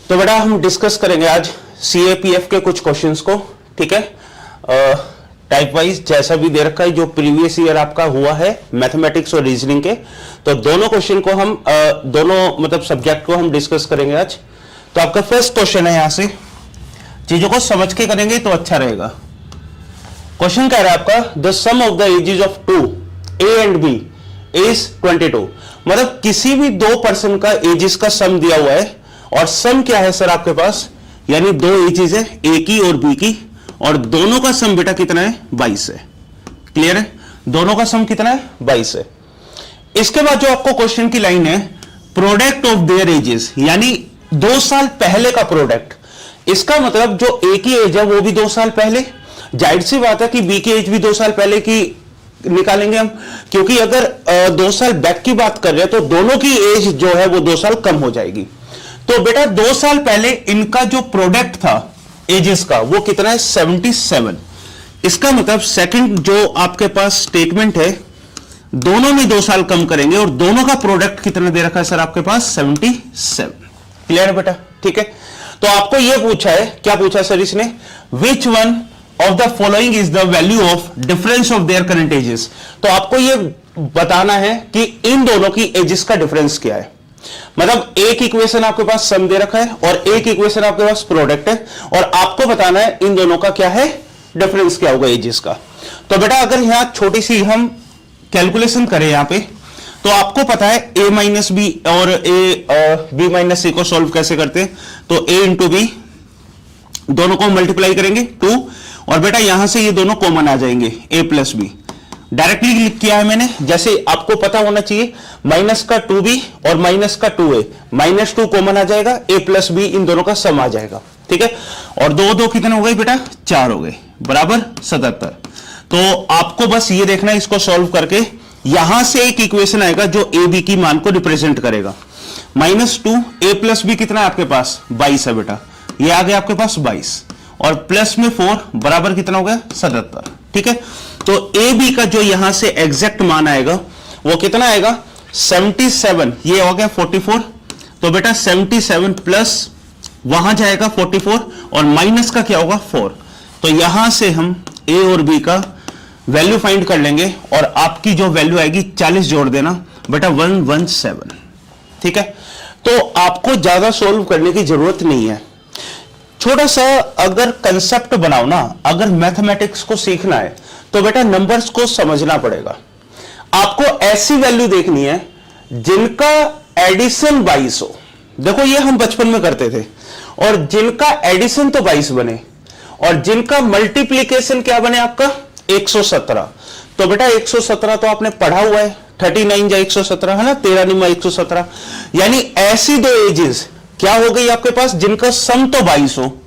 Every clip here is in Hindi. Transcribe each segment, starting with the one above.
तो बेटा हम डिस्कस करेंगे आज सीएपीएफ के कुछ क्वेश्चंस को, ठीक है। टाइप वाइज जैसा भी दे रखा है, जो प्रीवियस ईयर आपका हुआ है मैथमेटिक्स और रीजनिंग के, तो दोनों क्वेश्चन को हम दोनों मतलब सब्जेक्ट को हम डिस्कस करेंगे आज। तो आपका फर्स्ट क्वेश्चन है, यहां से चीजों को समझ के करेंगे तो अच्छा रहेगा। क्वेश्चन कह रहा है आपका the sum of the ages of two A and B is 22। मतलब किसी भी दो पर्सन का एजेस का सम दिया हुआ है, और सम क्या है सर आपके पास, यानी दो एजेस है, ए की और बी की, और दोनों का सम बेटा कितना है, 22 है। क्लियर है, दोनों का सम कितना है, 22 है। इसके बाद जो आपको क्वेश्चन की लाइन है, प्रोडक्ट ऑफ देयर एजेस, यानी 2 साल पहले का प्रोडक्ट। इसका मतलब जो ए की एज है वो भी 2 साल पहले, जाहिर सी बात है कि बी की एज भी 2 साल पहले की निकालेंगे हम, क्योंकि अगर 2 साल बैक की बात कर रहे हैं तो दोनों की एज जो है वो 2 साल कम हो जाएगी। तो बेटा 2 साल पहले इनका जो प्रोडक्ट था एजेस का वो कितना है, 77। इसका मतलब सेकंड जो आपके पास स्टेटमेंट है, दोनों में 2 साल कम करेंगे और दोनों का प्रोडक्ट कितना दे रखा है सर आपके पास, 77। क्लियर है बेटा, ठीक है। तो आपको यह पूछा है, क्या पूछा है सर इसने, which one of the following is the value of difference of their current ages. तो आपको यह बताना है कि इन दोनों की एजेस का डिफरेंस क्या है। मतलब एक इक्वेशन आपके पास सम दे रखा है और एक इक्वेशन आपके पास प्रोडक्ट है, और आपको बताना है इन दोनों का क्या है, डिफरेंस क्या होगा एजेस का। तो बेटा अगर यहां छोटी सी हम कैलकुलेशन करें यहां पे, तो आपको पता है a माइनस बी और b माइनस सी को सॉल्व कैसे करते हैं। तो a इंटू बी, दोनों को मल्टीप्लाई करेंगे 2, और बेटा यहां से ये दोनों कॉमन आ जाएंगे, a प्लस बी। डायरेक्टली लिख किया है मैंने, जैसे आपको पता होना चाहिए, माइनस का 2b और माइनस का 2a, -2 कॉमन आ जाएगा, a प्लस बी इन दोनों का सम आ जाएगा, ठीक है। और 2 कितने हो गए बेटा, 4 हो गए, बराबर 77। तो आपको बस ये देखना है, इसको सॉल्व करके यहां से एक इक्वेशन आएगा जो ए बी की मान को रिप्रेजेंट करेगा। -2 a प्लस बी कितना है आपके पास, 22 है बेटा, ये आ गया आपके पास 22, और प्लस में 4 बराबर कितना हो गया, 77, ठीक है। तो ए बी का जो यहां से एग्जैक्ट मान आएगा वो कितना आएगा, 77, ये हो गया 44। तो बेटा 77 प्लस वहां जाएगा 44, और माइनस का क्या होगा, 4। तो यहां से हम ए और बी का वैल्यू फाइंड कर लेंगे, और आपकी जो वैल्यू आएगी 40 जोड़ देना बेटा, 117, ठीक है। तो आपको ज्यादा सोल्व करने की जरूरत नहीं है, छोटा सा अगर कंसेप्ट बनाओ ना, अगर मैथमेटिक्स को सीखना है तो बेटा नंबर्स को समझना पड़ेगा। आपको ऐसी वैल्यू देखनी है जिनका एडिशन 22 हो। देखो ये हम बचपन में करते थे, और जिनका एडिशन तो 22 बने और जिनका मल्टीप्लीकेशन क्या बने आपका, 117। तो बेटा 117 तो आपने पढ़ा हुआ है, 39 जा 117 है ना, 13 निमा 117। यानी ऐसी दो एजेस क्या हो गई आपके पास, जिनका सम तो 22 हो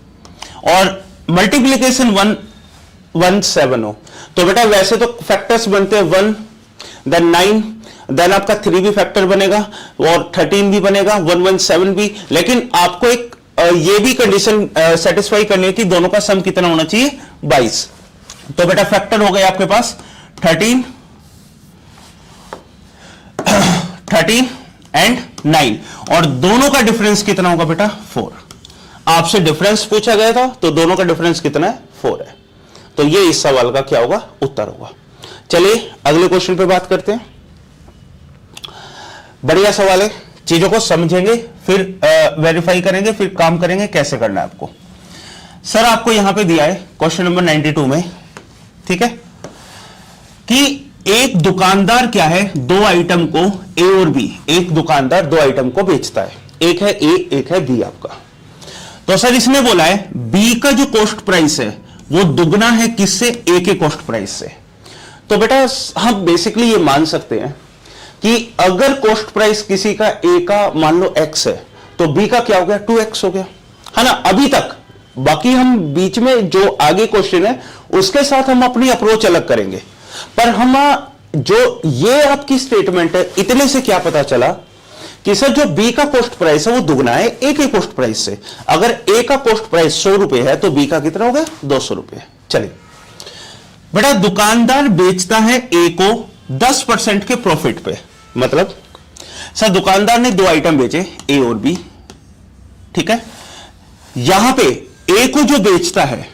और मल्टीप्लीकेशन 117 हो। तो बेटा वैसे तो फैक्टर्स बनते हैं 1, देन 9, देन आपका 3 भी फैक्टर बनेगा और 13 भी बनेगा, 117 भी। लेकिन आपको एक ये भी कंडीशन सेटिस्फाई करनी है कि दोनों का सम कितना होना चाहिए, 22। तो बेटा फैक्टर हो गए आपके पास 13 एंड 9, और दोनों का डिफरेंस कितना होगा बेटा, 4। आपसे डिफरेंस पूछा गया था, तो दोनों का डिफरेंस कितना है, 4 है। तो ये इस सवाल का क्या होगा, उत्तर होगा। चलिए अगले क्वेश्चन पे बात करते हैं। बढ़िया सवाल है, चीजों को समझेंगे फिर वेरीफाई करेंगे, फिर काम करेंगे कैसे करना है आपको। सर आपको यहां पे दिया है क्वेश्चन नंबर 92 में, ठीक है, कि एक दुकानदार क्या है, 2 आइटम को ए और बी, एक दुकानदार 2 आइटम को बेचता है, एक है ए एक है बी आपका। तो सर इसने बोला है बी का जो कॉस्ट प्राइस है वो दुगना है किससे, ए के कॉस्ट प्राइस से। तो बेटा हम बेसिकली ये मान सकते हैं कि अगर कॉस्ट प्राइस किसी का ए का मान लो x है, तो बी का क्या हो गया, 2x हो गया, है ना, अभी तक। बाकी हम बीच में जो आगे क्वेश्चन है उसके साथ हम अपनी अप्रोच अलग करेंगे, पर हम जो ये आपकी स्टेटमेंट है, इतने से क्या पता चला कि सर जो बी का कॉस्ट प्राइस है वो दुगना है ए के कॉस्ट प्राइस से। अगर ए का कॉस्ट प्राइस 100 रुपए है तो बी का कितना हो गया, 200 रुपए। चलिए बेटा दुकानदार बेचता है ए को 10% के प्रॉफिट पे। मतलब सर दुकानदार ने 2 आइटम बेचे ए और बी, ठीक है, यहां पे ए को जो बेचता है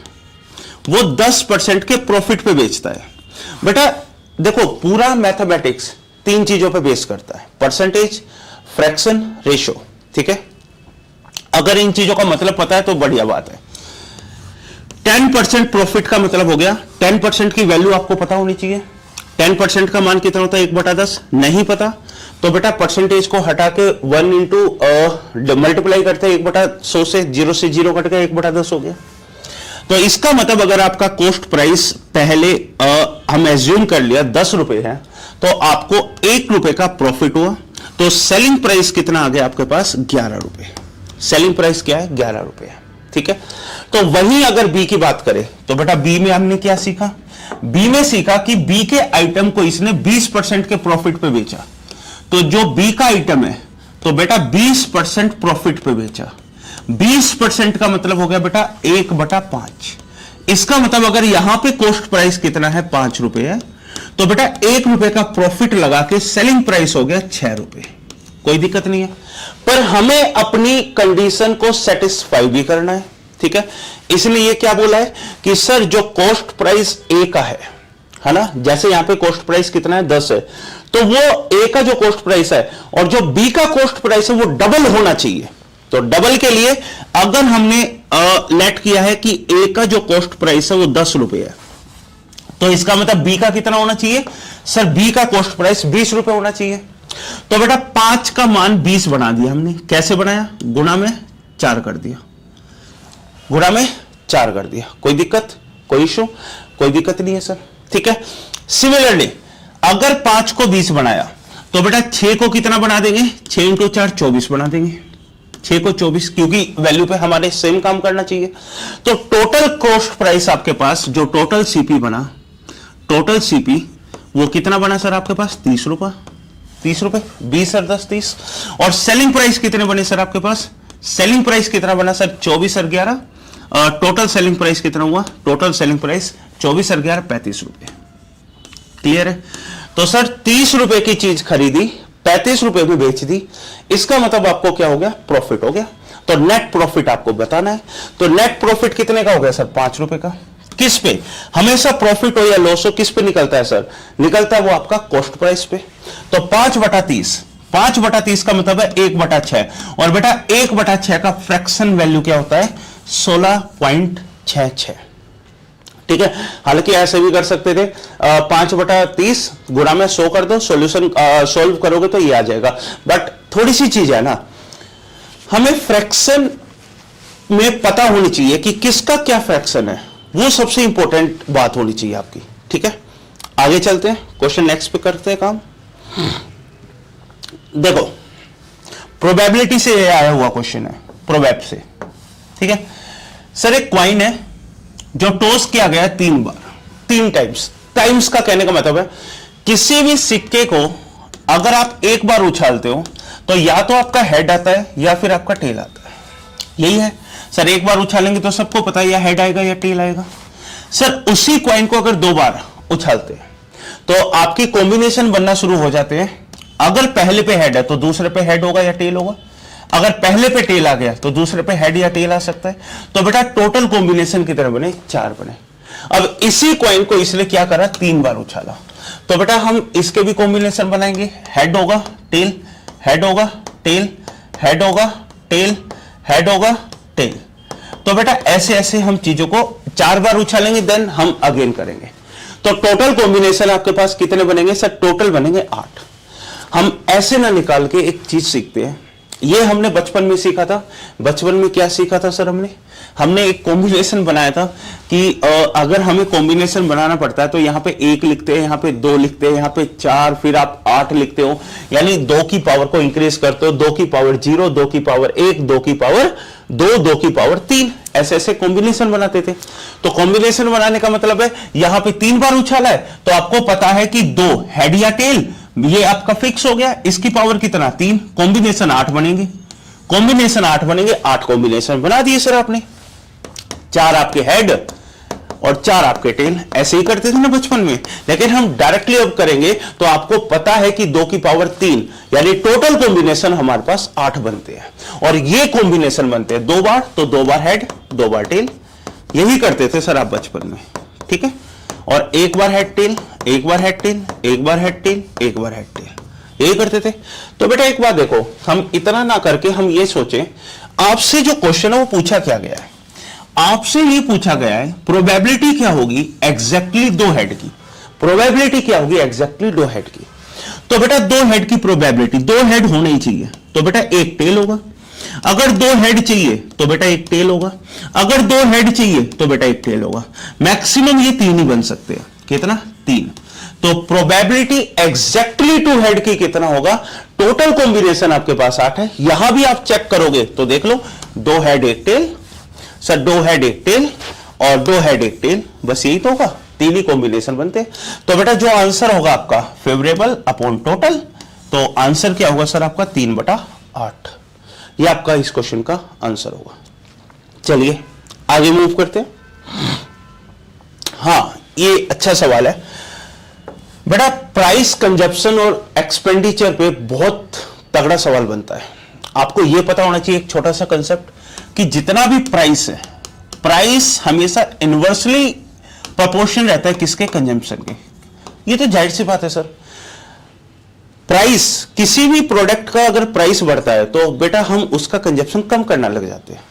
वो 10% के प्रॉफिट पे बेचता है। बेटा देखो, पूरा मैथमेटिक्स 3 चीजों पे बेस करता है, परसेंटेज, फ्रैक्शन, रेशो। ठीक है, अगर इन चीजों का मतलब पता है तो बढ़िया बात है। 10% प्रॉफिट का मतलब हो गया, 10% की वैल्यू आपको पता होनी चाहिए। 10% का मान कितना होता है? 1/10। नहीं पता तो बेटा परसेंटेज को हटा के 1 इंटू मल्टीप्लाई करते हैं 1/100 से, 0 से 0 कट गया, 1/10 हो गया। तो इसका मतलब अगर आपका कॉस्ट प्राइस पहले हम एज्यूम कर लिया 10 रुपए है, तो आपको 1 रुपए का प्रॉफिट हुआ, तो सेलिंग प्राइस कितना आ गया आपके पास? 11 रुपए। सेलिंग प्राइस क्या है? 11 रुपए। ठीक है, तो वहीं अगर बी की बात करें तो बेटा बी में हमने क्या सीखा? बी में सीखा कि बी के आइटम को इसने 20% के प्रॉफिट पे बेचा, तो जो बी का आइटम है तो बेटा 20% प्रॉफिट पे बेचा। 20% का मतलब हो गया बेटा 1/5। इसका मतलब अगर यहां पे कॉस्ट प्राइस कितना है? 5 रुपए है, तो बेटा 1 रुपए का प्रॉफिट लगा के सेलिंग प्राइस हो गया 6 रुपए। कोई दिक्कत नहीं है, पर हमें अपनी कंडीशन को सेटिस्फाई भी करना है। ठीक है, इसलिए क्या बोला है कि सर जो कॉस्ट प्राइस ए का है ना, जैसे यहां पे कॉस्ट प्राइस कितना है? 10 है, तो वो ए का जो कॉस्ट प्राइस है और जो बी का कॉस्ट प्राइस है वो डबल होना चाहिए। तो डबल के लिए अगर हमने लेट किया है कि ए का जो कॉस्ट प्राइस है वो 10 रुपए है, तो इसका मतलब बी का कितना होना चाहिए? सर बी का कॉस्ट प्राइस 20 रुपए होना चाहिए। तो बेटा 5 का मान 20 बना दिया हमने। कैसे बनाया? गुणा में 4 कर दिया, गुणा में 4 कर दिया। कोई दिक्कत, कोई इशू? कोई दिक्कत नहीं है सर। ठीक है, सिमिलरली अगर 5 को 20 बनाया तो बेटा 6 को कितना बना देंगे? 6 इंटू 4 24 बना देंगे। 6 को 24, क्योंकि वैल्यू पे हमारे सेम काम करना चाहिए। तो टोटल कॉस्ट प्राइस आपके पास जो टोटल सीपी बना, टोटल सीपी वो कितना बना सर आपके पास? 30 रुपए। 30 रुपए, 20 और 10 30। और सेलिंग प्राइस कितने बने सर आपके पास? सेलिंग प्राइस कितना बना सर? 24 और 11। टोटल सेलिंग प्राइस कितना हुआ? टोटल सेलिंग प्राइस 24 और 11 35 रुपए। क्लियर है? तो सर 30 रुपए की चीज खरीदी, 35 रुपए में बेच दी, इसका मतलब आपको क्या हो गया? प्रॉफिट हो गया। तो नेट प्रॉफिट आपको बताना है। तो नेट प्रॉफिट कितने का हो गया सर? 5 रुपए का। किस पे? हमेशा प्रॉफिट हो या लॉस हो किस पे निकलता है सर? निकलता है वो आपका कॉस्ट प्राइस पे। तो 5/30, 5/30 का मतलब है 1/6। और बेटा 1/6 का फ्रैक्शन वैल्यू क्या होता है? 16.66। ठीक है, हालांकि ऐसे भी कर सकते थे 5/30 गुणा में 100 कर दो, सॉल्यूशन सॉल्व करोगे तो ये आ जाएगा। बट थोड़ी सी चीज है ना, हमें फ्रैक्शन में पता होनी चाहिए कि किसका क्या फ्रैक्शन है, वो सबसे इंपॉर्टेंट बात होनी चाहिए आपकी। ठीक है, आगे चलते हैं, क्वेश्चन नेक्स्ट पे करते हैं काम। देखो, प्रोबेबिलिटी से ये आया हुआ क्वेश्चन है, प्रोबेब से। ठीक है सर, एक क्वाइन है जो टॉस किया गया 3 बार, 3 टाइम्स। टाइम्स का कहने का मतलब है किसी भी सिक्के को अगर आप एक बार उछालते हो तो या तो आपका हेड आता है या फिर आपका टेल आता है। यही है सर, एक बार उछालेंगे तो सबको पता है या हेड आएगा या टेल आएगा। सर उसी क्वाइन को अगर 2 बार उछालते हैं तो आपकी कॉम्बिनेशन बनना शुरू हो जाते हैं। अगर पहले पे हेड है तो दूसरे पे हेड होगा या टेल होगा, अगर पहले पे टेल आ गया तो दूसरे पे हेड या टेल आ सकता है। तो बेटा टोटल कॉम्बिनेशन कितने बने? 4 बने। अब इसी कॉइन को इसने क्या करा? 3 बार उछाला, तो बेटा हम इसके भी कॉम्बिनेशन बनाएंगे। हेड होगा टेल, हेड होगा टेल, हेड होगा टेल, हेड होगा टेल। तो बेटा ऐसे ऐसे हम चीजों को 4 बार उछालेंगे, देन हम अगेन करेंगे। तो टोटल कॉम्बिनेशन आपके पास कितने बनेंगे सर? टोटल बनेंगे 8। हम ऐसे ना निकाल के एक चीज सीखते हैं, ये हमने बचपन में सीखा था। बचपन में क्या सीखा था सर? हमने एक कॉम्बिनेशन बनाया था कि अगर हमें कॉम्बिनेशन बनाना पड़ता है तो यहाँ पे 1 लिखते हैं, यहाँ पे 2 लिखते हैं, यहाँ पे 4, फिर आप 8 लिखते हो, यानी 2 की पावर को इंक्रीज करते हो। 2 की पावर 0, 2 की पावर 1, 2 की पावर 2, 2 की पावर 3, ऐसे ऐसे कॉम्बिनेशन बनाते थे। तो कॉम्बिनेशन बनाने का मतलब है यहाँ पे 3 बार उछाला है तो आपको पता है कि 2 हेड या टेल, ये आपका फिक्स हो गया। इसकी पावर कितना? 3, कॉम्बिनेशन 8 बनेंगे, कॉम्बिनेशन 8 बनेंगे। 8 कॉम्बिनेशन बना दिए सर आपने। 4 आपके हेड और 4 आपके टेल। ऐसे ही करते थे ना बचपन में, लेकिन हम डायरेक्टली अब करेंगे तो आपको पता है कि 2 की पावर 3 यानी टोटल कॉम्बिनेशन हमारे पास 8 बनते हैं, और ये कॉम्बिनेशन बनते हैं 2 बार, तो 2 बार हेड 2 बार टेल। यही करते थे सर आप बचपन में, ठीक है। और 1 बार हेड टेल, 1 बार हेड टेल, 1 बार हेड टेल, 1 बार हेड टेल, यही करते थे। तो बेटा एक बात देखो, हम इतना ना करके हम ये सोचें, आपसे जो क्वेश्चन है वो पूछा क्या गया है। आपसे ये पूछा गया है प्रोबेबिलिटी क्या होगी एग्जैक्टली 2 हेड की। प्रोबेबिलिटी क्या होगी एग्जैक्टली 2 हेड की। तो बेटा 2 हेड की प्रोबेबिलिटी, 2 हेड होने ही चाहिए, तो बेटा 1 टेल होगा। अगर 2 हेड चाहिए तो बेटा 1 टेल होगा। अगर 2 हेड चाहिए तो बेटा 1 टेल होगा। मैक्सिमम ये 3 ही बन सकते हैं। कितना? 3। तो प्रोबेबिलिटी एग्जैक्टली 2 हेड की कितना होगा? टोटल कॉम्बिनेशन आपके पास 8 है। यहां भी आप चेक करोगे तो देख लो, 2 head 1 tail, sir 2 head 1 tail और 2 हेड 1 टेल, बस यही तो होगा, 3 ही कॉम्बिनेशन बनते। तो बेटा जो आंसर होगा आपका फेवरेबल अपॉन टोटल, तो आंसर क्या होगा सर आपका 3/8। ये आपका इस क्वेश्चन का आंसर होगा। चलिए आगे मूव करते हैं। हां, ये अच्छा सवाल है बेटा। प्राइस कंजप्शन और एक्सपेंडिचर पे बहुत तगड़ा सवाल बनता है। आपको यह पता होना चाहिए एक छोटा सा कंसेप्ट, कि जितना भी प्राइस है, प्राइस हमेशा इनवर्सली प्रोपोर्शन रहता है किसके? कंजम्पशन के। ये तो जाहिर सी बात है सर। प्राइस, किसी भी प्रोडक्ट का अगर प्राइस बढ़ता है तो बेटा हम उसका कंजप्शन कम करना लग जाते हैं।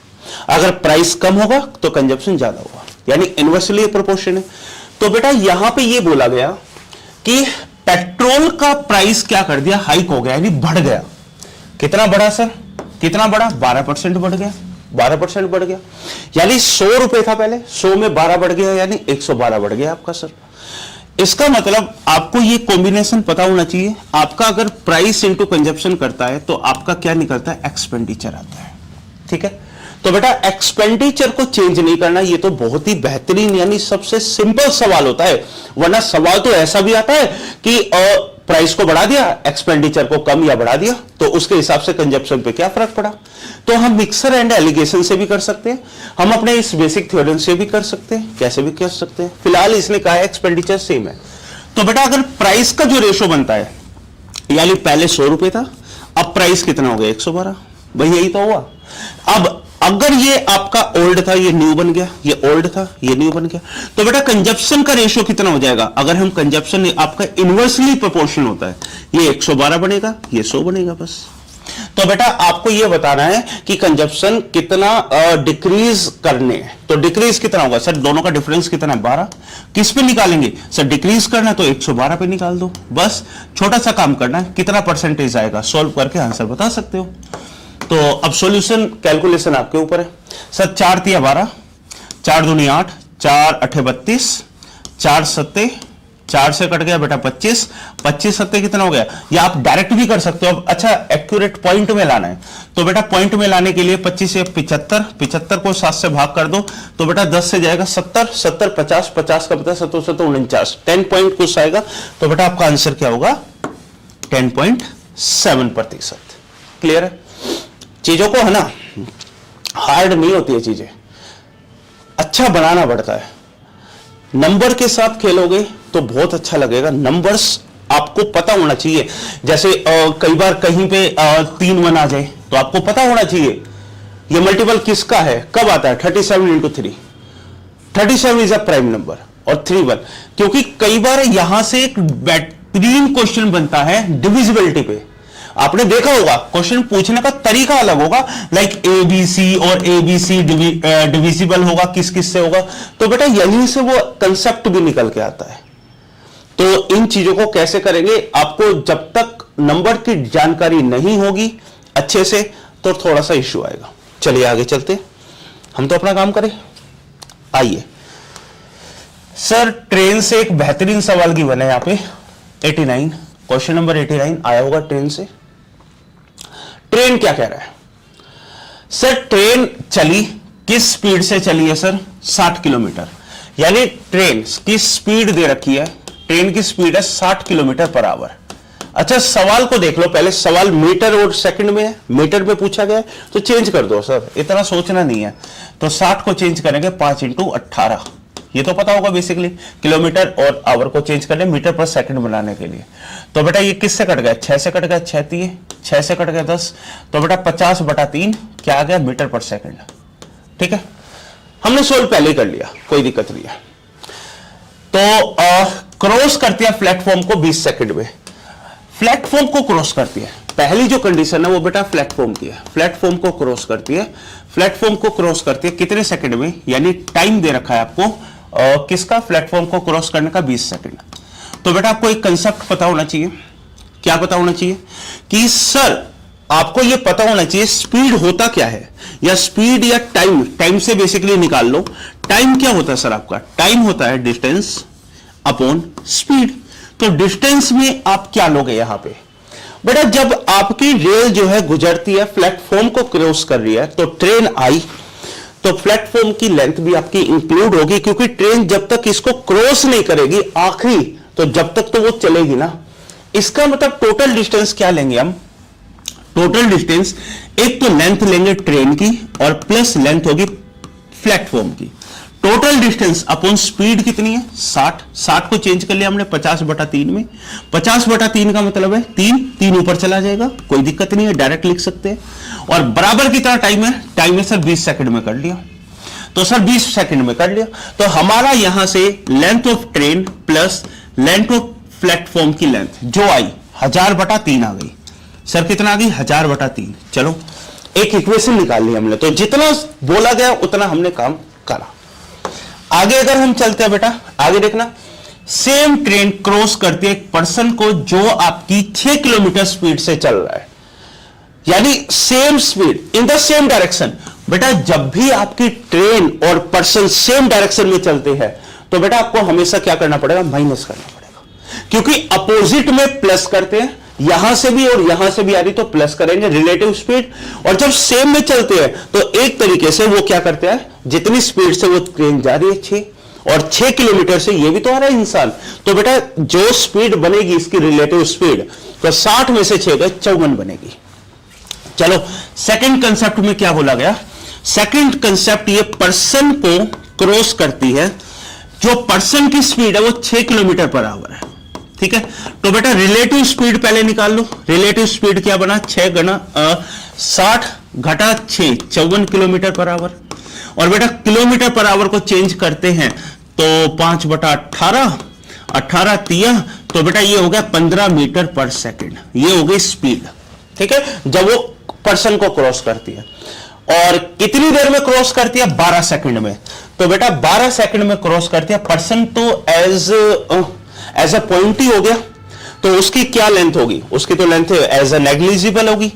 अगर प्राइस कम होगा तो कंजप्शन ज्यादा होगा, यानी इनवर्सली प्रोपोर्शन है। तो बेटा यहां पे ये बोला गया कि पेट्रोल का प्राइस क्या कर दिया? हाइक हो गया, यानी बढ़ गया। कितना बढ़ा सर? कितना बढ़ा? 12% बढ़ गया। 12% बढ़ गया, यानी 100 रुपए था पहले, 100 में 12 बढ़ गया, यानी 112 बढ़ गया आपका सर। इसका मतलब आपको ये कॉम्बिनेशन पता होना चाहिए। आपका अगर प्राइस इंटू कंजप्शन करता है तो आपका क्या निकलता है? एक्सपेंडिचर आता है, ठीक है। तो बेटा एक्सपेंडिचर को चेंज नहीं करना, ये तो बहुत ही बेहतरीन यानी सबसे सिंपल सवाल होता है। वरना सवाल तो ऐसा भी आता है कि प्राइस को बढ़ा दिया, एक्सपेंडिचर को कम या बढ़ा दिया, तो उसके हिसाब से कंजप्शन पे क्या फर्क पड़ा। तो हम मिक्सर एंड एलिगेशन से भी कर सकते हैं, हम अपने इस बेसिक थ्योरम से भी कर सकते हैं, कैसे भी कर सकते हैं। फिलहाल इसने कहा है एक्सपेंडिचर सेम है। तो बेटा अगर प्राइस का जो रेशो बनता है, यानी पहले 100 रुपए था, अब प्राइस कितना हो गया? 112। भाई यही तो हुआ। अब अगर ये आपका ओल्ड था, ये न्यू बन गया, ये ओल्ड था, ये न्यू बन गया, तो बेटा कंजप्शन का रेशो कितना हो जाएगा? अगर हम कंजप्शन आपका इनवर्सली प्रोपोर्शन होता है, ये 112 बनेगा, ये 100 बनेगा बस। तो बेटा आपको ये बताना है कि कंजप्शन कितना डिक्रीज करने हैं। तो डिक्रीज कितना होगा सर? दोनों का डिफरेंस कितना है? 12। किस पे निकालेंगे सर? डिक्रीज करना है तो 112 पे निकाल दो, बस छोटा सा काम करना है। कितना परसेंटेज आएगा? सॉल्व करके आंसर बता सकते हो। तो अब सॉल्यूशन कैलकुलेशन आपके ऊपर है सर। 4 तिया 12, 4 दूनी 8, 4 8 32, 4 सत्ते, 4 से कट गया बेटा 25, 25 सत्ते कितना हो गया? या आप डायरेक्ट भी कर सकते हो। अब अच्छा एक्यूरेट पॉइंट में लाना है, तो बेटा पॉइंट में लाने के लिए 25 से 75, 75 को 7 से भाग कर दो, तो बेटा 10 से जाएगा 70, 70 50, 50 का पता 7 7 49, 10 पॉइंट कुछ आएगा। तो बेटा आपका आंसर क्या होगा? 10.7%। क्लियर है? चीजों को है ना, हार्ड नहीं होती है चीजें, अच्छा बनाना पड़ता है। नंबर के साथ खेलोगे तो बहुत अच्छा लगेगा। नंबर्स आपको पता होना चाहिए। जैसे कई बार कहीं पे 3 1 आ जाए तो आपको पता होना चाहिए ये मल्टीपल किसका है, कब आता है। 37 into 3, 37 is a prime number, और 3 1, क्योंकि कई बार यहां से एक बेहतरीन क्वेश्चन बनता है डिविजिबिलिटी पे। आपने देखा होगा क्वेश्चन पूछने का तरीका अलग होगा, लाइक एबीसी और एबीसी डिविजिबल होगा किस किस से होगा। तो बेटा यहीं से वो कंसेप्ट भी निकल के आता है। तो इन चीजों को कैसे करेंगे, आपको जब तक नंबर की जानकारी नहीं होगी अच्छे से तो थोड़ा सा इश्यू आएगा। चलिए आगे चलते, हम तो अपना काम करें। आइए सर, ट्रेन से एक बेहतरीन सवाल की बने यहां पे 89, क्वेश्चन नंबर 89 आया होगा ट्रेन से। ट्रेन क्या कह रहा है सर? ट्रेन चली, किस स्पीड से चली है सर? 60 किलोमीटर, यानी ट्रेन की स्पीड दे रखी है, ट्रेन की स्पीड है 60 किलोमीटर पर आवर। अच्छा सवाल को देख लो, पहले सवाल मीटर और सेकंड में है, मीटर में पूछा गया है तो चेंज कर दो सर, इतना सोचना नहीं है। तो 60 को चेंज करेंगे 5 × 18, ये तो पता होगा बेसिकली, किलोमीटर और आवर को चेंज करने मीटर पर सेकंड बनाने के लिए। तो बेटा ये किससे कट गया, 6 से कट गया, 6 से कट गया 10, तो बेटा 50/3 क्या आ गया, मीटर पर सेकंड। ठीक है, हमने सोल्व पहले ही कर लिया, कोई दिक्कत नहीं है। तो क्रॉस करती है प्लेटफॉर्म को 20 सेकंड में, प्लेटफॉर्म को क्रॉस करती है। पहली जो कंडीशन है वो बेटा प्लेटफॉर्म की है, प्लेटफॉर्म को क्रॉस करती है, प्लेटफॉर्म को क्रॉस करती है कितने सेकंड में, यानी टाइम दे रखा है आपको किसका, प्लेटफॉर्म को क्रॉस करने का 20 सेकंड। तो बेटा आपको एक कंसेप्ट पता होना चाहिए, क्या पता होना चाहिए कि सर आपको यह पता होना चाहिए स्पीड होता क्या है, या स्पीड या टाइम से बेसिकली निकाल लो। टाइम क्या होता है सर आपका, टाइम होता है डिस्टेंस अपॉन स्पीड। तो डिस्टेंस में आप क्या लोगे यहां पे बेटा, जब आपकी रेल जो है गुजरती है, प्लेटफॉर्म को क्रॉस कर रही है, तो ट्रेन आई तो प्लेटफॉर्म की लेंथ भी आपकी इंक्लूड होगी, क्योंकि ट्रेन जब तक इसको क्रॉस नहीं करेगी आखिरी, तो जब तक तो वो चलेगी ना। इसका मतलब टोटल डिस्टेंस क्या लेंगे हम, टोटल डिस्टेंस एक तो लेंथ लेंगे ट्रेन की और प्लस लेंथ होगी प्लेटफॉर्म की। टोटल डिस्टेंस अपॉन स्पीड कितनी है, 60 को चेंज कर लिया हमने 50/3 में। 50/3 का मतलब है 3 ऊपर चला जाएगा, कोई दिक्कत नहीं है, डायरेक्ट लिख सकते हैं। और बराबर कितना टाइम है सर 20 सेकंड में कर लिया, तो सर 20 सेकंड में कर लिया। तो हमारा यहां से length of train plus length of platform की लेंथ जो आई 1000/3 आ गई। सर कितना आ गई, 1000/3। चलो एक इक्वेशन निकाल ली हमने, तो जितना बोला गया उतना हमने काम करा। आगे अगर हम चलते हैं बेटा, आगे देखना, सेम ट्रेन क्रॉस करती है एक पर्सन को जो आपकी 6 किलोमीटर स्पीड से चल रहा है, यानी same speed in the same direction. बेटा जब भी आपकी ट्रेन और पर्सन सेम डायरेक्शन में चलते हैं, तो बेटा आपको हमेशा क्या करना पड़ेगा, माइनस करना पड़ेगा, क्योंकि अपोजिट में प्लस करते हैं, यहां से भी और यहां से भी आ रही तो प्लस करेंगे, रिलेटिव स्पीड। और जब सेम में चलते हैं तो एक तरीके से वो क्या करते हैं, जितनी स्पीड से वो ट्रेन जा रही है 6 और 6 किलोमीटर से ये भी तो आ रहा है इंसान, तो बेटा जो स्पीड बनेगी इसकी रिलेटिव स्पीड, तो 60 में से 6 54 बनेगी। चलो सेकंड कंसेप्ट में क्या बोला गया, सेकंड कंसेप्ट ये पर्सन को क्रॉस करती है, जो पर्सन की स्पीड है वो 6 किलोमीटर पर आवर है। ठीक है, तो बेटा रिलेटिव स्पीड पहले निकाल लो। रिलेटिव स्पीड क्या बना, 6 गुना 60 घटा 6 54 किलोमीटर पर आवर। और बेटा किलोमीटर पर आवर को चेंज करते हैं तो 5/18 18 तिया, तो बेटा ये हो गया 15 मीटर पर सेकंड, ये हो गई स्पीड। ठीक है, जब वो पर्सन को क्रॉस करती है। और कितनी देर में क्रॉस करती है, 12 सेकंड में। तो बेटा 12 सेकंड में क्रॉस करती है। पर्सन तो एज अ पॉइंट ही हो गया, तो उसकी क्या लेंथ होगी, उसकी तो लेंथ एज अ नेग्लिजिबल होगी।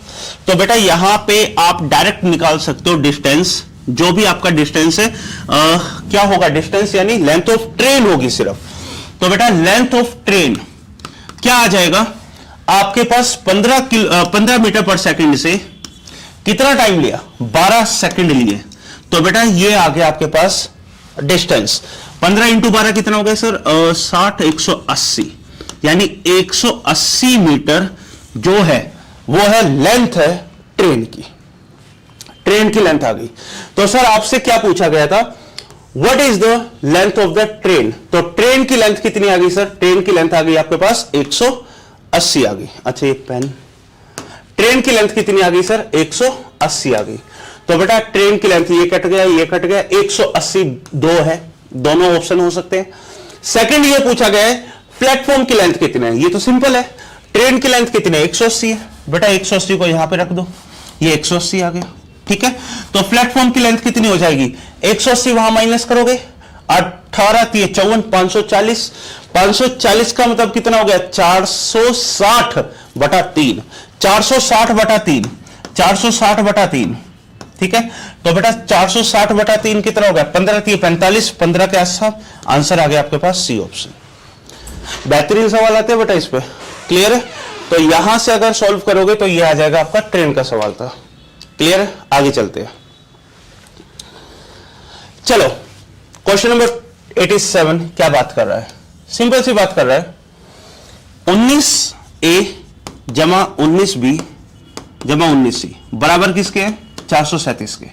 तो बेटा यहां पे आप डायरेक्ट निकाल सकते हो डिस्टेंस, जो भी आपका डिस्टेंस है क्या होगा, डिस्टेंस यानी लेंथ ऑफ ट्रेन होगी सिर्फ। तो बेटा लेंथ ऑफ ट्रेन क्या आ जाएगा आपके पास, 15 मीटर पर सेकंड से कितना टाइम लिया, 12 सेकंड लिए। तो बेटा ये आ गया आपके पास डिस्टेंस। 15 इंटू 12 कितना हो गया सर, 60 180, यानी 180 मीटर जो है वो है लेंथ है ट्रेन की, ट्रेन की लेंथ आ गई। तो सर आपसे क्या पूछा गया था, what is the length of the train, तो ट्रेन की लेंथ कितनी आ गई सर, ट्रेन की लेंथ आ गई आपके पास 180 आ गई। अच्छा ये पेन, ट्रेन की लेंथ कितनी आ गई सर, 180 आ गई। तो बेटा ट्रेन की लेंथ ये कट गया, ये कट गया, 180 दो है, दोनों ऑप्शन हो सकते हैं। सेकंड ये पूछा गया है प्लेटफॉर्म की लेंथ कितनी है, ये तो सिंपल है, ट्रेन की लेंथ कितनी है, 180 है। बेटा 180 को यहां पे रख दो, ये 180 आ गया। ठीक है, तो प्लेटफॉर्म की लेंथ कितनी हो जाएगी, 180 वहां माइनस करोगे, 18 3 54 540, 540 का मतलब कितना हो गया, 460/3, 460/3, 460/3। ठीक है, तो बेटा 460/3 कितना हो गया, 15 3 45, 15 के आसपास आंसर आ गया आपके पास सी ऑप्शन। बेहतरीन सवाल आते हैं बेटा इस पे, क्लियर है। तो यहां से अगर सॉल्व करोगे तो ये आ जाएगा आपका ट्रेन का सवाल था, क्लियर है। आगे चलते हैं, चलो क्वेश्चन नंबर 87 क्या बात कर रहा है, सिंपल सी बात कर रहा है, 19A जमा 19B जमा 19C बराबर किसके हैं, 437 के।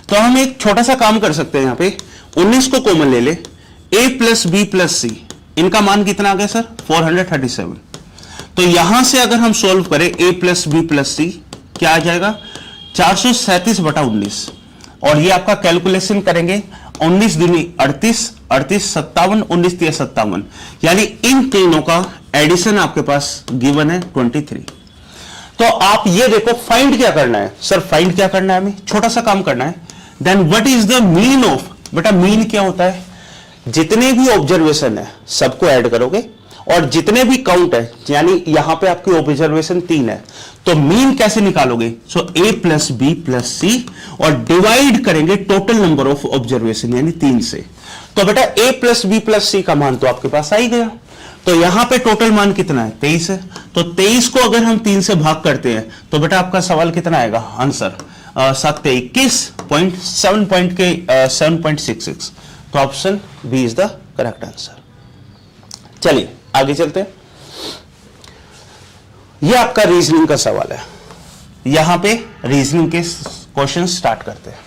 तो हम एक छोटा सा काम कर सकते हैं, यहां पे 19 को कॉमन ले ले, ए प्लस बी प्लस सी, इनका मान कितना आ गया सर 437। तो यहां से अगर हम सोल्व करें ए प्लस बी प्लस सी क्या आ जाएगा 437/19, और ये आपका कैलकुलेशन करेंगे 19 दूनी 38, 38 57, 19 3 57, यानी इन तीनों का एडिशन आपके पास गिवन है 23। तो आप ये देखो फाइंड क्या करना है सर, फाइंड क्या करना है, हमें छोटा सा काम करना है। Then what is the mean of, बेटा मीन क्या होता है, जितने भी ऑब्जर्वेशन है सबको ऐड करोगे और जितने भी काउंट है, यानी यहां पे आपकी ऑब्जर्वेशन 3 है, तो मीन कैसे निकालोगे, सो ए प्लस बी प्लस सी और डिवाइड करेंगे टोटल नंबर ऑफ ऑब्जर्वेशन यानी 3 से। तो बेटा ए प्लस बी प्लस सी का मान तो आपके पास आ ही गया, तो यहां पे टोटल मान कितना है 23 है, तो 23 को अगर हम 3 से भाग करते हैं तो बेटा आपका सवाल कितना आएगा आंसर 7.66, तो option B is the correct answer. चलिए आगे चलते हैं, यह आपका रीजनिंग का सवाल है, यहां पे रीजनिंग के क्वेश्चन स्टार्ट करते हैं।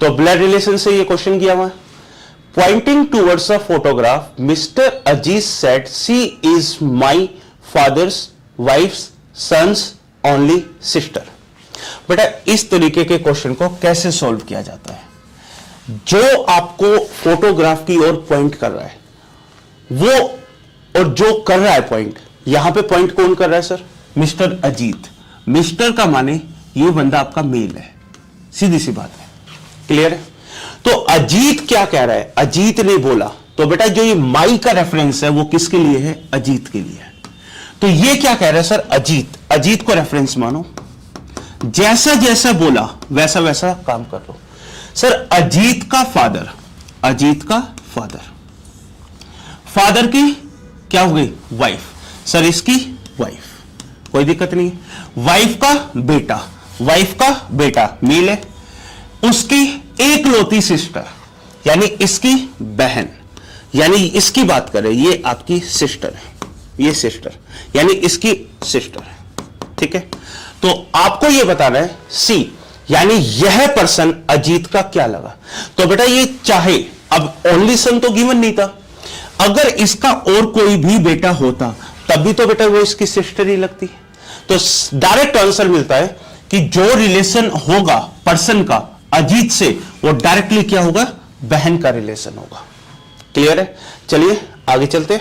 तो ब्लड रिलेशन से ये क्वेश्चन किया हुआ है, Pointing towards a photograph, Mr. Aziz said, "She is my father's wife's son's only sister." बेटा इस तरीके के क्वेश्चन को कैसे सॉल्व किया जाता है, जो आपको फोटोग्राफ की ओर पॉइंट कर रहा है वो, और जो कर रहा है पॉइंट, यहां पे पॉइंट कौन कर रहा है सर, मिस्टर अजीत। मिस्टर का माने ये बंदा आपका मेल है, सीधी सी बात है, क्लियर है। तो अजीत क्या कह रहा है, अजीत ने बोला, तो बेटा जो ये माई का रेफरेंस है वो किसके लिए है, अजीत के लिए है। तो ये क्या कह रहा है सर, अजीत, अजीत को रेफरेंस मानो, जैसा जैसा बोला वैसा वैसा काम कर लो। सर अजीत का फादर, अजीत का फादर, फादर की क्या हो गई वाइफ, सर इसकी वाइफ, कोई दिक्कत नहीं है। वाइफ का बेटा, वाइफ का बेटा मेल है, उसकी एकलौती सिस्टर यानी इसकी बहन, यानी इसकी बात करें ये आपकी सिस्टर है, ये सिस्टर यानी इसकी सिस्टर है, ठीक है। तो आपको ये बताना है सी, यानी यह पर्सन अजीत का क्या लगा। तो बेटा ये चाहे, अब ओनली सन तो गिवन नहीं था, अगर इसका और कोई भी बेटा होता तब भी तो बेटा वो इसकी सिस्टर ही लगती। तो डायरेक्ट आंसर मिलता है कि जो रिलेशन होगा पर्सन का अजीत से वो डायरेक्टली क्या होगा, बहन का रिलेशन होगा, क्लियर है। चलिए आगे चलते।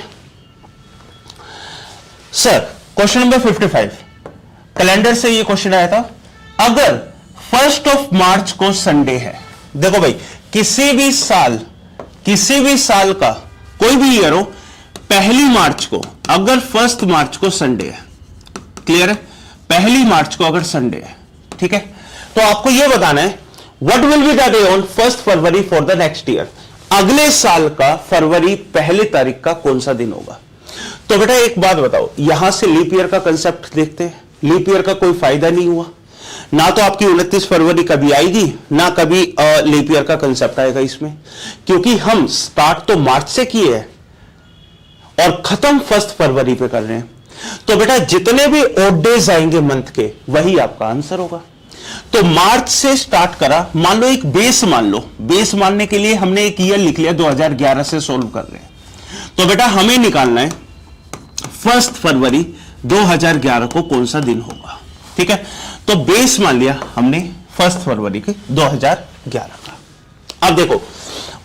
सर क्वेश्चन नंबर 55 कैलेंडर से ये क्वेश्चन आया था, अगर 1 मार्च को संडे है, देखो भाई किसी भी साल का कोई भी ईयर हो, 1 मार्च को अगर 1 मार्च को संडे है, क्लियर है, 1 मार्च को अगर संडे है, ठीक है, तो आपको यह बताना है What will be the day on 1 February for the next year? अगले साल का फरवरी 1 तारीख का कौन सा दिन होगा। तो बेटा एक बात बताओ, यहां से लीप ईयर का कंसेप्ट देखते हैं, लीप ईयर का कोई फायदा नहीं हुआ, ना तो आपकी 29 फरवरी कभी आएगी, ना कभी लीप ईयर का कंसेप्ट आएगा इसमें, क्योंकि हम स्टार्ट तो मार्च से किए हैं और खत्म 1 फरवरी पे कर रहे हैं। तो बेटा जितने भी ऑड डेज आएंगे मंथ के वही आपका आंसर होगा। तो मार्च से स्टार्ट करा, मान लो एक बेस मान लो, बेस मानने के लिए हमने एक ईयर लिख लिया 2011 से सोल्व कर रहे हैं, तो बेटा हमें निकालना है 1 फरवरी 2011 को कौन सा दिन होगा, ठीक है। तो बेस मान लिया हमने 1 फरवरी के 2011 का। अब देखो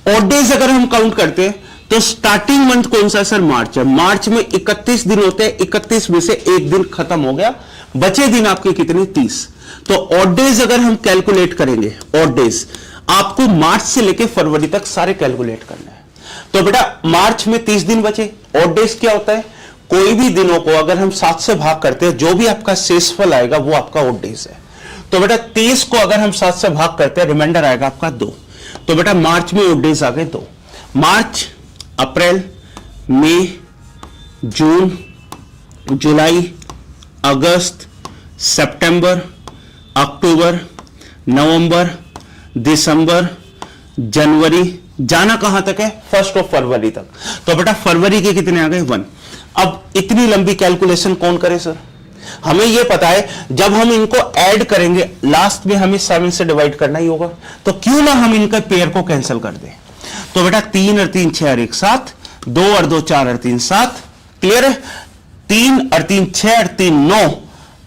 ऑड डेज अगर हम काउंट करते हैं तो स्टार्टिंग मंथ कौन सा सर, मार्च है, मार्च में 31 दिन होते हैं, 31 में से एक दिन खत्म हो गया, बचे दिन आपके कितने 30। तो ऑड डेज अगर हम कैलकुलेट करेंगे, ऑड डेज आपको मार्च से लेके फरवरी तक सारे कैलकुलेट करना है। तो बेटा मार्च में 30 दिन बचे, ऑड डेज क्या होता है, कोई भी दिनों को अगर हम 7 से भाग करते हैं जो भी आपका शेषफल आएगा वो आपका ऑड डेज है। तो बेटा 30 को अगर हम 7 से भाग करते हैं रिमाइंडर आएगा आपका 2। तो बेटा मार्च में ऑड डेज आ गए 2, मार्च, अप्रैल, मई, जून, जुलाई, अगस्त, सितंबर, अक्टूबर, नवंबर, दिसंबर, जनवरी, जाना कहां तक है 1 फरवरी तक। तो बेटा फरवरी के कितने आ गए 1। अब इतनी लंबी कैलकुलेशन कौन करे सर, हमें यह पता है जब हम इनको ऐड करेंगे लास्ट में हमें 7 से डिवाइड करना ही होगा, तो क्यों ना हम इनका पेयर को कैंसिल कर दें। तो बेटा 3 और 3 6 और 1 7, 2 और 2 4 और 3 7, क्लियर है। 3 और 3 6 और 3 9,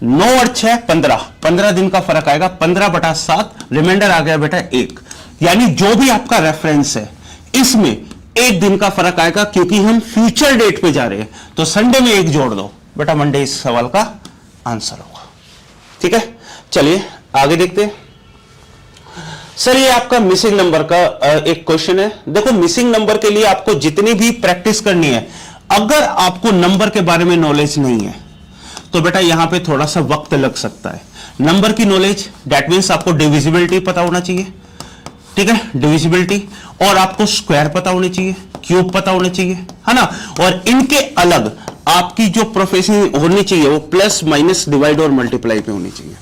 9 और 6 15, 15 दिन का फर्क आएगा, 15/7, रिमाइंडर आ गया बेटा 1। यानी जो भी आपका रेफरेंस है इसमें 1 दिन का फर्क आएगा, क्योंकि हम फ्यूचर डेट पे जा रहे हैं। तो संडे में 1 जोड़ दो बेटा, मंडे इस सवाल का आंसर होगा। ठीक है, चलिए आगे देखते हैं। सर ये आपका मिसिंग नंबर का एक क्वेश्चन है। देखो मिसिंग नंबर के लिए आपको जितनी भी प्रैक्टिस करनी है, अगर आपको नंबर के बारे में नॉलेज नहीं है तो बेटा यहां पे थोड़ा सा वक्त लग सकता है। नंबर की नॉलेज, दैट मीन्स आपको डिविजिबिलिटी पता होना चाहिए, ठीक है, डिविजिबिलिटी, और आपको स्क्वायर पता होने चाहिए, क्यूब पता होने चाहिए, है ना। और इनके अलग आपकी जो प्रोफेशन होनी चाहिए वो प्लस माइनस डिवाइड और मल्टीप्लाई पे होनी चाहिए।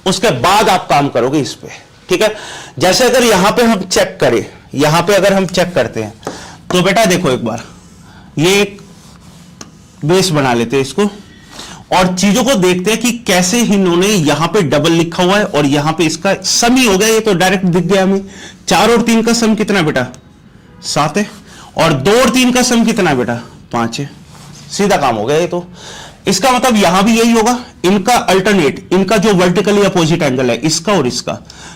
उसके बाद आप काम करोगे इस पे, ठीक है। जैसे अगर यहां पे हम चेक करें, यहां पे अगर हम चेक करते हैं तो बेटा देखो एक बार ये एक बेस बना लेते हैं इसको, और चीजों को देखते हैं कि कैसे इन्होंने यहां पे डबल लिखा हुआ है और यहां पे इसका सम ही हो गया। ये तो डायरेक्ट दिख गया हमें। 4 और 3 का सम कितना बेटा 7 है, और 2 और 3 का सम कितना बेटा 5 है। सीधा काम हो गया ये तो। इसका मतलब यहां भी यही होगा, इनका अल्टरनेट, इनका जो वर्टिकली अपोजिट एंगल है इसका और इसका।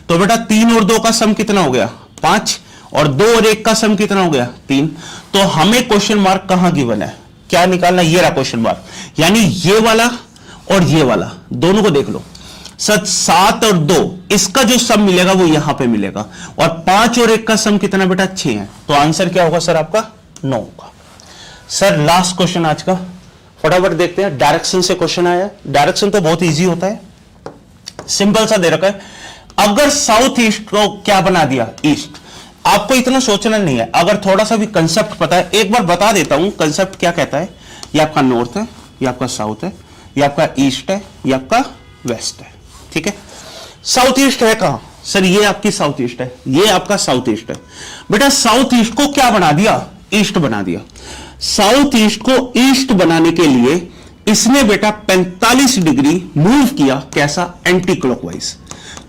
तो बेटा 3 और 2 का सम कितना हो गया 5, और 2 और 1 का सम कितना हो गया 3। तो हमें क्वेश्चन मार्क कहां गिवन है, क्या निकालना, ये रहा क्वेश्चन मार्क। यानी ये वाला और ये वाला दोनों को देख लो। सच 7 और 2 इसका जो सम मिलेगा वो यहां पे मिलेगा, और 5 और 1 का सम कितना बेटा 6 है। तो आंसर क्या होगा सर आपका 9 होगा। सर लास्ट क्वेश्चन आज का, फटाफट देखते हैं। डायरेक्शन से क्वेश्चन आया है। डायरेक्शन तो बहुत इजी होता है, सिंपल सा दे रखा है। अगर साउथ ईस्ट को क्या बना दिया ईस्ट, आपको इतना सोचना नहीं है। अगर थोड़ा सा भी कंसेप्ट पता है, एक बार बता देता हूं कंसेप्ट क्या कहता है। ये आपका नॉर्थ है, ये आपका साउथ है, ये आपका ईस्ट है, ये आपका वेस्ट है, ठीक है। साउथ ईस्ट है कहां सर, ये आपकी साउथ ईस्ट है, ये आपका साउथ ईस्ट है। बेटा साउथ ईस्ट को क्या बना दिया ईस्ट बना दिया। साउथ ईस्ट को ईस्ट बनाने के लिए इसने बेटा 45 डिग्री मूव किया, कैसा एंटी क्लॉकवाइज।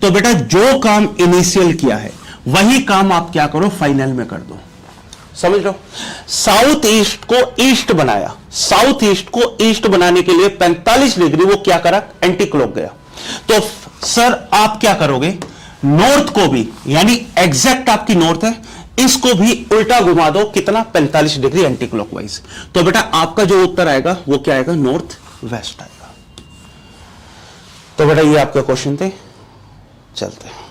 तो बेटा जो काम इनिशियल किया है वही काम आप क्या करो फाइनल में कर दो, समझ लो। साउथ ईस्ट को ईस्ट बनाया, साउथ ईस्ट को ईस्ट बनाने के लिए 45 डिग्री वो क्या करा एंटी क्लॉक गया। तो सर आप क्या करोगे, नॉर्थ को भी, यानी एग्जैक्ट आपकी नॉर्थ है, इसको भी उल्टा घुमा दो, कितना 45 डिग्री एंटी क्लॉकवाइज। तो बेटा आपका जो उत्तर आएगा वो क्या आएगा नॉर्थ वेस्ट आएगा। तो बेटा ये आपके क्वेश्चन थे, चलते हैं।